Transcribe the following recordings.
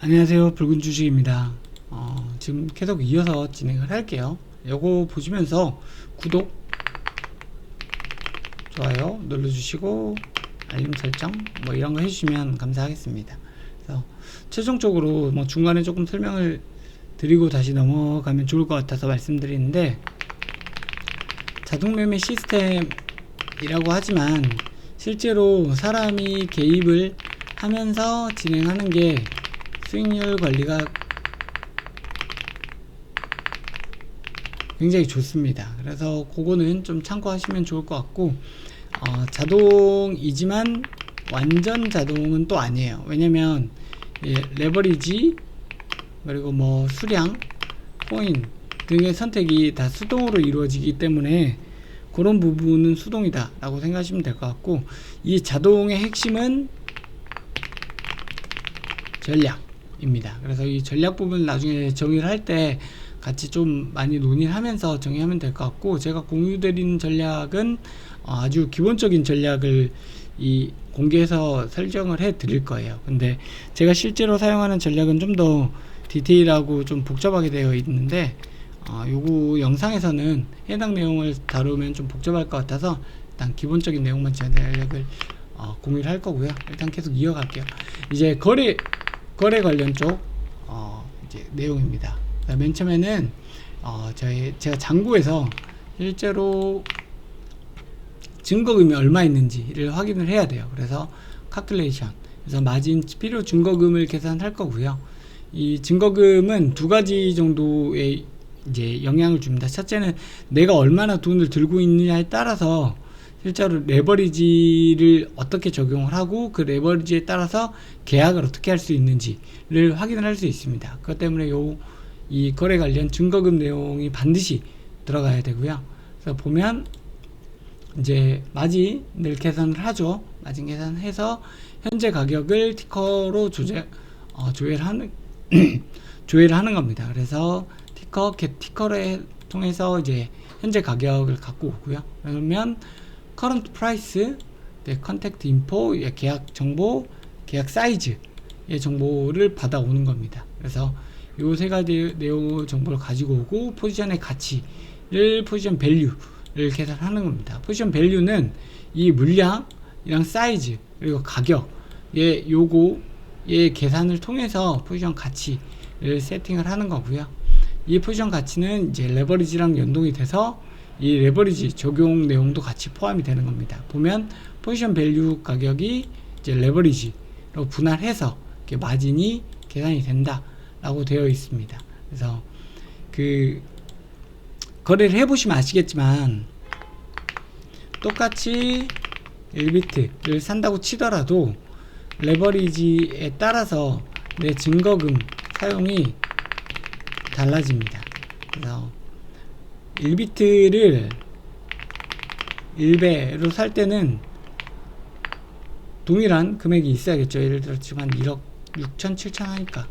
안녕하세요. 붉은 주식입니다. 지금 계속 이어서 진행을 할게요. 요거 보시면서 구독, 좋아요 눌러주시고 알림 설정 뭐 이런 거 해주시면 감사하겠습니다. 그래서 최종적으로 뭐 중간에 조금 설명을 드리고 다시 넘어가면 좋을 것 같아서 말씀드리는데, 자동매매 시스템이라고 하지만 실제로 사람이 개입을 하면서 진행하는 게 수익률 관리가 굉장히 좋습니다. 그래서 그거는 좀 참고하시면 좋을 것 같고, 자동이지만 완전 자동은 또 아니에요. 왜냐면 레버리지 그리고 뭐 수량, 코인 등의 선택이 다 수동으로 이루어지기 때문에 그런 부분은 수동이다 라고 생각하시면 될 것 같고, 이 자동의 핵심은 전략입니다. 그래서 이 전략 부분 나중에 정의를 할 때 같이 좀 많이 논의를 하면서 정의하면 될 것 같고, 제가 공유드리는 전략은 아주 기본적인 전략을 공개해서 설정을 해 드릴 거예요. 근데 제가 실제로 사용하는 전략은 좀 더 디테일하고 좀 복잡하게 되어 있는데, 요거 영상에서는 해당 내용을 다루면 좀 복잡할 것 같아서 일단 기본적인 내용만 전략을 공유를 할 거고요. 일단 계속 이어갈게요. 이제 거래 관련 쪽 이제 내용입니다. 맨 처음에는 제가 장구에서 실제로 증거금이 얼마 있는지를 확인을 해야 돼요. 그래서 calculation, 그래서 마진 필요 증거금을 계산할 거고요. 이 증거금은 두 가지 정도의 이제 영향을 줍니다. 첫째는 내가 얼마나 돈을 들고 있느냐에 따라서 실제로 레버리지를 어떻게 적용을 하고 그 레버리지에 따라서 계약을 어떻게 할 수 있는지를 확인을 할 수 있습니다. 그것 때문에 이 거래 관련 증거금 내용이 반드시 들어가야 되고요. 그래서 보면 이제 마진을 계산을 하죠. 마진 계산해서 현재 가격을 티커로 조회를 하는 겁니다. 그래서 티커를 통해서 이제 현재 가격을 갖고 오고요. 그러면 current price, contact info, 계약 정보, 계약 사이즈의 정보를 받아오는 겁니다. 그래서 요 세 가지 내용 정보를 가지고 오고, 포지션의 가치를 포지션 밸류를 계산하는 겁니다. 포지션 밸류는 이 물량이랑 사이즈 그리고 가격의 요거의 계산을 통해서 포지션 가치를 세팅을 하는 거고요. 이 포지션 가치는 이제 레버리지랑 연동이 돼서 이 레버리지 적용 내용도 같이 포함이 되는 겁니다. 보면 포지션 밸류 가격이 이제 레버리지로 분할해서 이렇게 마진이 계산이 된다 라고 되어 있습니다. 그래서 거래를 해보시면 아시겠지만, 똑같이 1비트를 산다고 치더라도 레버리지에 따라서 내 증거금 사용이 달라집니다. 그래서 1비트를 1배로 살 때는 동일한 금액이 있어야겠죠. 예를 들어 지금 한 1억 6천 7천 하니까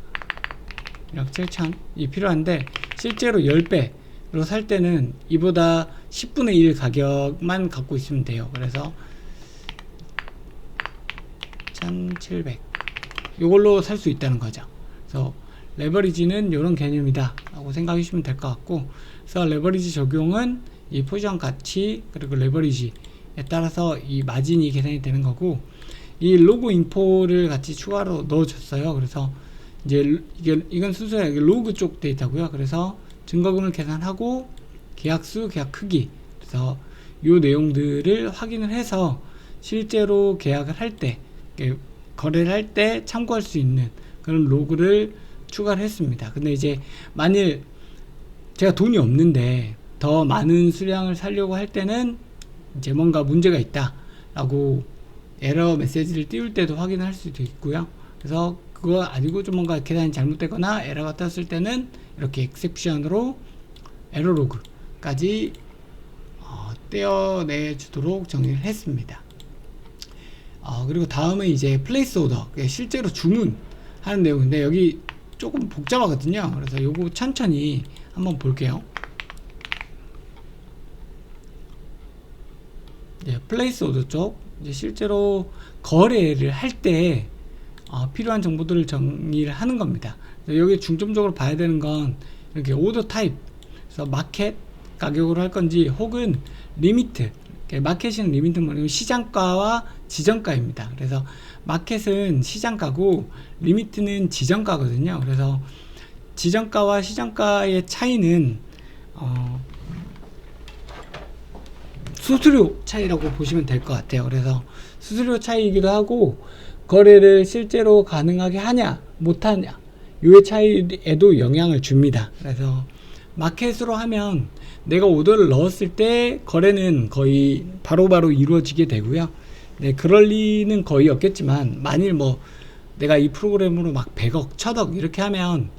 1억 7천이 필요한데, 실제로 10배로 살 때는 이보다 10분의 1 가격만 갖고 있으면 돼요. 그래서 1700 이걸로 살 수 있다는 거죠. 그래서 레버리지는 이런 개념이다 라고 생각해 주시면 될 것 같고, 그래서 레버리지 적용은 이 포지션 가치 그리고 레버리지에 따라서 이 마진이 계산이 되는 거고, 이 로그 인포를 같이 추가로 넣어 줬어요. 그래서 이제 이건 순수하게 로그 쪽 데이터고요. 그래서 증거금을 계산하고 계약수, 계약 크기, 그래서 요 내용들을 확인을 해서 실제로 계약을 할 때, 거래를 할 때 참고할 수 있는 그런 로그를 추가를 했습니다. 근데 이제 만일 제가 돈이 없는데 더 많은 수량을 사려고 할 때는 이제 뭔가 문제가 있다 라고 에러 메시지를 띄울 때도 확인할 수도 있고요. 그래서 그거 아니고 좀 뭔가 계산이 잘못되거나 에러가 떴을 때는 이렇게 엑셉션으로 에러 로그까지 떼어내 주도록 정리를 했습니다. 그리고 다음은 이제 플레이스 오더, 실제로 주문하는 내용인데 여기 조금 복잡하거든요. 그래서 요거 천천히 한번 볼게요. 플레이스 오더 쪽, 이제 실제로 거래를 할 때 필요한 정보들을 정리를 하는 겁니다. 여기 중점적으로 봐야 되는 건 이렇게 오더 타입, 그래서 마켓 가격으로 할 건지 혹은 리미트, 마켓은 리미트 뭐냐면 시장가와 지정가입니다. 그래서 마켓은 시장가고 리미트는 지정가거든요. 그래서 지정가와 시장가의 차이는 수수료 차이라고 보시면 될 것 같아요. 그래서 수수료 차이이기도 하고 거래를 실제로 가능하게 하냐 못하냐 이 차이에도 영향을 줍니다. 그래서 마켓으로 하면 내가 오더를 넣었을 때 거래는 거의 바로바로 이루어지게 되고요. 네, 그럴 리는 거의 없겠지만 만일 뭐 내가 이 프로그램으로 막 100억, 1000억 이렇게 하면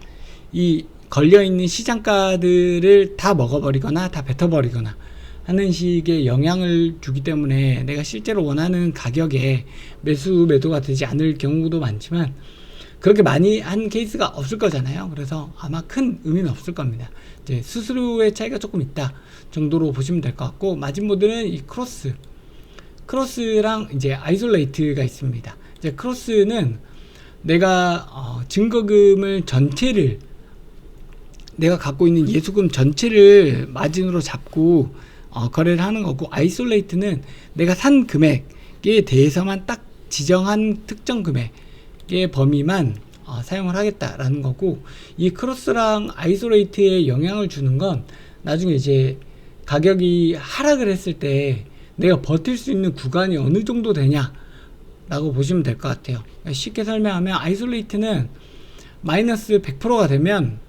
이 걸려있는 시장가들을 다 먹어버리거나 다 뱉어버리거나 하는 식의 영향을 주기 때문에 내가 실제로 원하는 가격에 매도가 되지 않을 경우도 많지만 그렇게 많이 한 케이스가 없을 거잖아요. 그래서 아마 큰 의미는 없을 겁니다. 이제 수수료의 차이가 조금 있다 정도로 보시면 될 것 같고, 마진 모드는 이 크로스랑 이제 아이솔레이트가 있습니다. 이제 크로스는 내가 증거금을 전체를 내가 갖고 있는 예수금 전체를 마진으로 잡고 거래를 하는 거고, 아이솔레이트는 내가 산 금액에 대해서만 딱 지정한 특정 금액의 범위만 사용을 하겠다라는 거고, 이 크로스랑 아이솔레이트에 영향을 주는 건 나중에 이제 가격이 하락을 했을 때 내가 버틸 수 있는 구간이 어느 정도 되냐 라고 보시면 될 것 같아요. 쉽게 설명하면 아이솔레이트는 마이너스 100%가 되면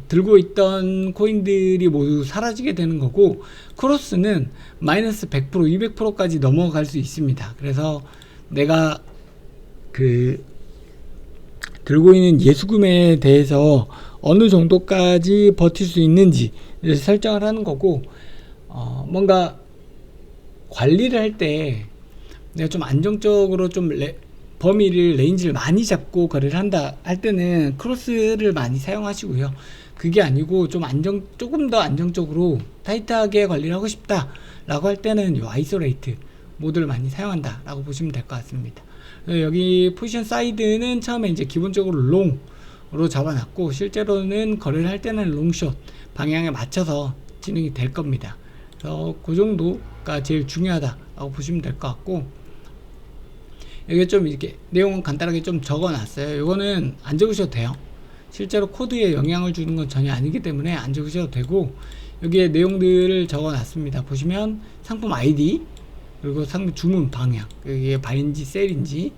들고 있던 코인들이 모두 사라지게 되는 거고, 크로스는 마이너스 100%, 200%까지 넘어갈 수 있습니다. 그래서 내가 들고 있는 예수금에 대해서 어느 정도까지 버틸 수 있는지 설정을 하는 거고, 뭔가 관리를 할 때 내가 좀 안정적으로 좀 범위를 레인지를 많이 잡고 거래를 한다 할 때는 크로스를 많이 사용하시고요. 그게 아니고 조금 더 안정적으로 타이트하게 관리를 하고 싶다 라고 할 때는 이 아이솔레이트 모드를 많이 사용한다 라고 보시면 될 것 같습니다. 여기 포지션 사이드는 처음에 이제 기본적으로 롱으로 잡아놨고, 실제로는 거래를 할 때는 롱숏 방향에 맞춰서 진행이 될 겁니다. 그래서 그 정도가 제일 중요하다라고 보시면 될 것 같고, 여기 좀 이렇게 내용은 간단하게 좀 적어놨어요. 이거는 안 적으셔도 돼요. 실제로 코드에 영향을 주는 건 전혀 아니기 때문에 안 적으셔도 되고, 여기에 내용들을 적어놨습니다. 보시면 상품 아이디, 그리고 상품 주문 방향, 이게 바인지 셀인지,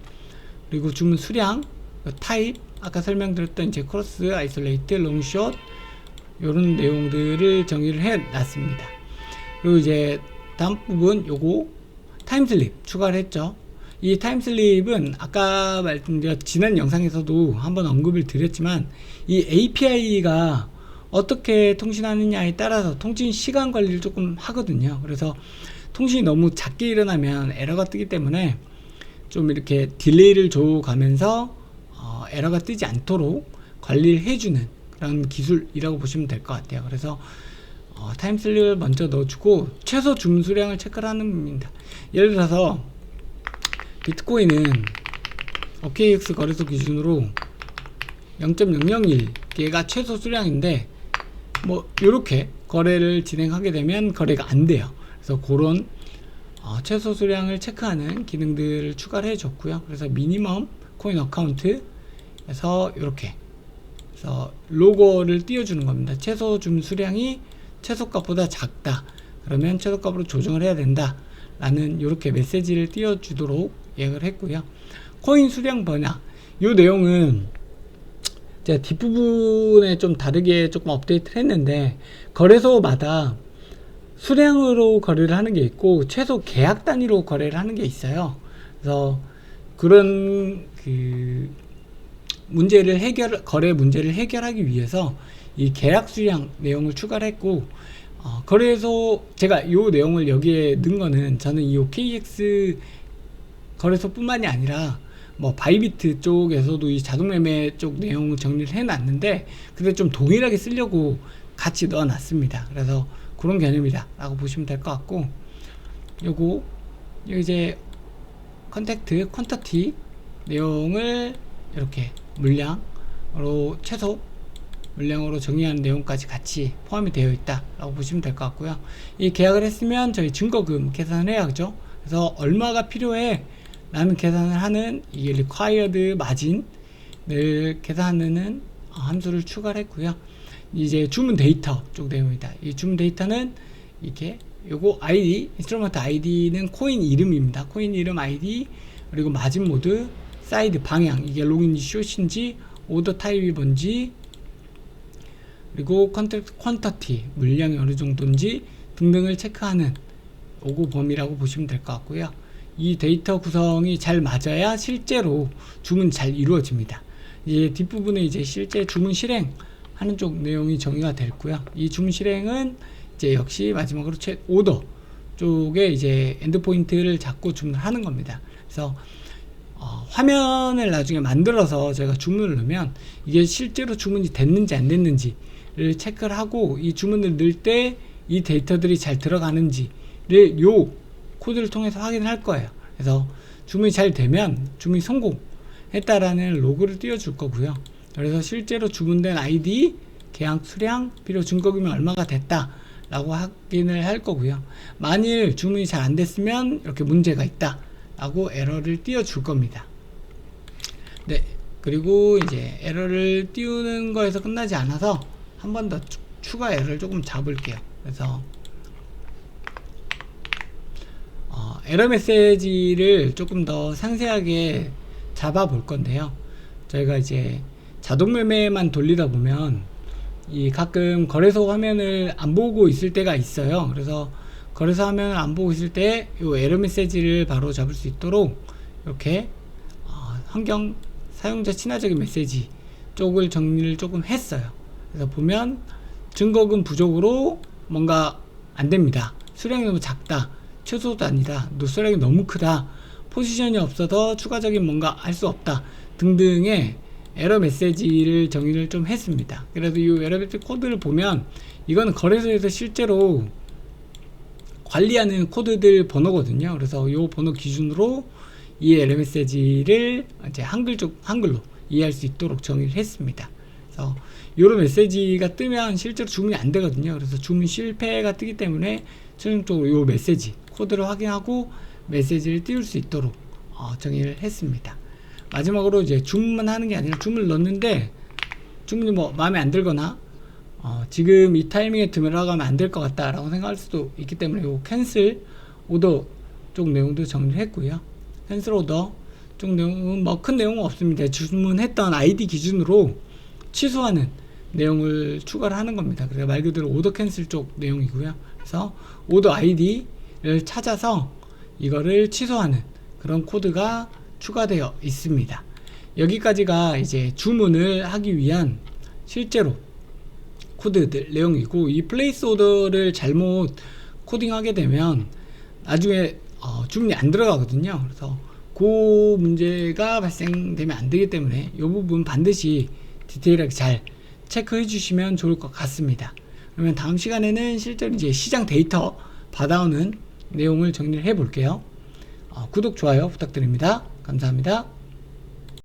그리고 주문 수량, 타입, 아까 설명드렸던 이제 크로스, 아이솔레이트, 롱숏 이런 내용들을 정의를 해 놨습니다. 그리고 이제 다음 부분 요거 타임슬립 추가를 했죠. 이 타임슬립은 아까 말씀드린 지난 영상에서도 한번 언급을 드렸지만, 이 API가 어떻게 통신하느냐에 따라서 통신 시간 관리를 조금 하거든요. 그래서 통신이 너무 작게 일어나면 에러가 뜨기 때문에 좀 이렇게 딜레이를 줘가면서 에러가 뜨지 않도록 관리를 해주는 그런 기술이라고 보시면 될 것 같아요. 그래서 타임슬립을 먼저 넣어주고 최소 주문 수량을 체크를 하는 겁니다. 예를 들어서 비트코인은 OKX 거래소 기준으로 0.001개가 최소 수량인데, 뭐 이렇게 거래를 진행하게 되면 거래가 안 돼요. 그래서 그런 최소 수량을 체크하는 기능들을 추가를 해줬고요. 그래서 미니멈 코인 어카운트에서 이렇게 그래서 로고를 띄워주는 겁니다. 최소 주문 수량이 최소값보다 작다 그러면 최소값으로 조정을 해야 된다 라는 이렇게 메시지를 띄워주도록 예약을 했고요. 코인 수량 번역, 이 내용은 제가 뒷부분에 좀 다르게 조금 업데이트를 했는데, 거래소마다 수량으로 거래를 하는 게 있고 최소 계약 단위로 거래를 하는 게 있어요. 그래서 그런 거래 문제를 해결하기 위해서 이 계약 수량 내용을 추가를 했고, 거래소 제가 이 내용을 여기에 넣은 거는 저는 이 OKX 거래소 뿐만이 아니라 뭐 바이비트 쪽에서도 이 자동매매 쪽 내용을 정리를 해놨는데, 근데 좀 동일하게 쓰려고 같이 넣어놨습니다. 그래서 그런 개념이다 라고 보시면 될 것 같고, 요거 이제 컨택트 퀀터티 내용을 이렇게 물량으로 최소 물량으로 정의하는 내용까지 같이 포함이 되어 있다 라고 보시면 될 것 같고요. 이 계약을 했으면 저희 증거금 계산을 해야죠. 그래서 얼마가 필요해 라는 계산을 하는 이 required margin을 계산하는 함수를 추가를 했고요. 이제 주문 데이터 쪽 내용입니다. 이 주문 데이터는 이렇게 요거 ID, 인스트루먼트 ID는 코인 이름입니다. 코인 이름 ID, 그리고 마진 모드, 사이드 방향, 이게 로그인지 숏인지, 오더 타입이 뭔지, 그리고 퀀터티, 물량이 어느 정도인지 등등을 체크하는 요거 범위라고 보시면 될 것 같고요. 이 데이터 구성이 잘 맞아야 실제로 주문이 잘 이루어집니다. 이제 뒷부분에 이제 실제 주문 실행하는 쪽 내용이 정의가 됐고요. 이 주문 실행은 이제 역시 마지막으로 오더 쪽에 이제 엔드포인트를 잡고 주문을 하는 겁니다. 그래서 화면을 나중에 만들어서 저희가 주문을 넣으면 이게 실제로 주문이 됐는지 안 됐는지를 체크를 하고, 이 주문을 넣을 때 이 데이터들이 잘 들어가는지를 요 코드를 통해서 확인을 할 거예요. 그래서 주문이 잘 되면 주문이 성공했다라는 로그를 띄워줄 거고요. 그래서 실제로 주문된 ID, 계약 수량, 필요 증거금이 얼마가 됐다 라고 확인을 할 거고요. 만일 주문이 잘 안 됐으면 이렇게 문제가 있다 라고 에러를 띄워줄 겁니다. 네, 그리고 이제 에러를 띄우는 거에서 끝나지 않아서 한 번 더 추가 에러를 조금 잡을게요. 그래서 에러 메시지를 조금 더 상세하게 잡아 볼 건데요. 저희가 이제 자동 매매만 돌리다 보면 이 가끔 거래소 화면을 안 보고 있을 때가 있어요. 그래서 거래소 화면을 안 보고 있을 때 이 에러 메시지를 바로 잡을 수 있도록 이렇게 환경 사용자 친화적인 메시지 쪽을 정리를 조금 했어요. 그래서 보면 증거금 부족으로 뭔가 안 됩니다. 수량이 너무 작다. 최소도 아니다. 수량이 너무 크다. 포지션이 없어서 추가적인 뭔가 할 수 없다. 등등의 에러 메시지를 정의를 좀 했습니다. 그래서 이 에러 메시지 코드를 보면 이거는 거래소에서 실제로 관리하는 코드들 번호거든요. 그래서 이 번호 기준으로 이 에러 메시지를 이제 한글로 이해할 수 있도록 정의를 했습니다. 그래서 이런 메시지가 뜨면 실제로 주문이 안 되거든요. 그래서 주문 실패가 뜨기 때문에 최종적으로 이 메시지 코드를 확인하고 메시지를 띄울 수 있도록 정의를 했습니다. 마지막으로 이제 주문하는 게 아니라 주문을 넣는데 주문이 뭐 마음에 안 들거나 지금 이 타이밍에 들어가면 안 될 것 같다 라고 생각할 수도 있기 때문에 요 캔슬 오더 쪽 내용도 정리를 했고요. 캔슬 오더 쪽 내용은 뭐 큰 내용은 없습니다. 주문했던 아이디 기준으로 취소하는 내용을 추가를 하는 겁니다. 그래서 말 그대로 오더 캔슬 쪽 내용이고요. 그래서 오더 아이디를 찾아서 이거를 취소하는 그런 코드가 추가되어 있습니다. 여기까지가 이제 주문을 하기 위한 실제로 코드들 내용이고, 이 플레이스 오더를 잘못 코딩하게 되면 나중에 주문이 안 들어가거든요. 그래서 그 문제가 발생되면 안 되기 때문에 이 부분 반드시 디테일하게 잘 체크해 주시면 좋을 것 같습니다. 그러면 다음 시간에는 실제로 이제 시장 데이터 받아오는 내용을 정리를 해 볼게요. 구독, 좋아요 부탁드립니다. 감사합니다.